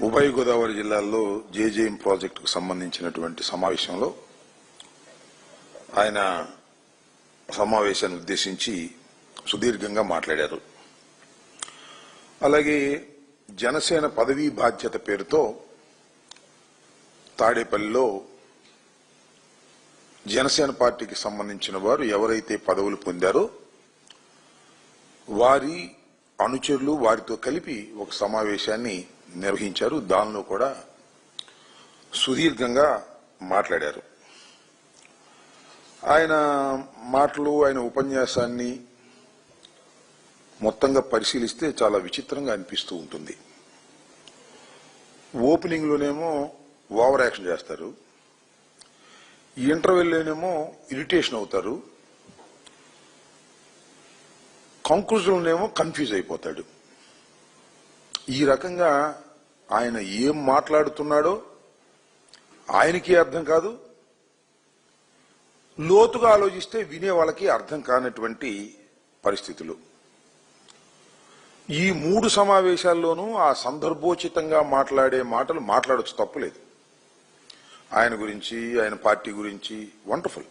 ఉభయ గోదావరి జిల్లాల్లో జేజేఎం ప్రాజెక్టుకు సంబంధించినటువంటి సమావేశంలో ఆయన సమావేశాన్ని ఉద్దేశించి సుదీర్ఘంగా మాట్లాడారు. అలాగే జనసేన పదవీ బాధ్యత పేరుతో తాడేపల్లిలో జనసేన పార్టీకి సంబంధించిన వారు ఎవరైతే పదవులు పొందారో వారి అనుచరులు వారితో కలిపి ఒక సమావేశాన్ని నిర్వహించారు. దానిలో కూడా సుదీర్ఘంగా మాట్లాడారు. ఆయన మాటలు ఆయన ఉపన్యాసాన్ని మొత్తంగా పరిశీలిస్తే చాలా విచిత్రంగా అనిపిస్తూ ఉంటుంది. ఓపెనింగ్ లోనేమో ఓవర్ యాక్షన్ చేస్తారు, ఈ ఇంటర్వెల్లోనేమో ఇరిటేషన్ అవుతారు, కంక్లూజన్లోనేమో కన్ఫ్యూజ్ అయిపోతాడు. ఈ రకంగా ఆయన ఏం మాట్లాడుతున్నాడో ఆయనకి అర్థం కాదు, లోతుగా ఆలోచిస్తే వినే వాళ్ళకి అర్థం కానటువంటి పరిస్థితులు. ఈ 3 సమావేశాల్లోనూ ఆ సందర్భోచితంగా మాట్లాడే మాటలు మాట్లాడొచ్చు, తప్పులేదు. ఆయన గురించి, ఆయన పార్టీ గురించి వండర్ఫుల్.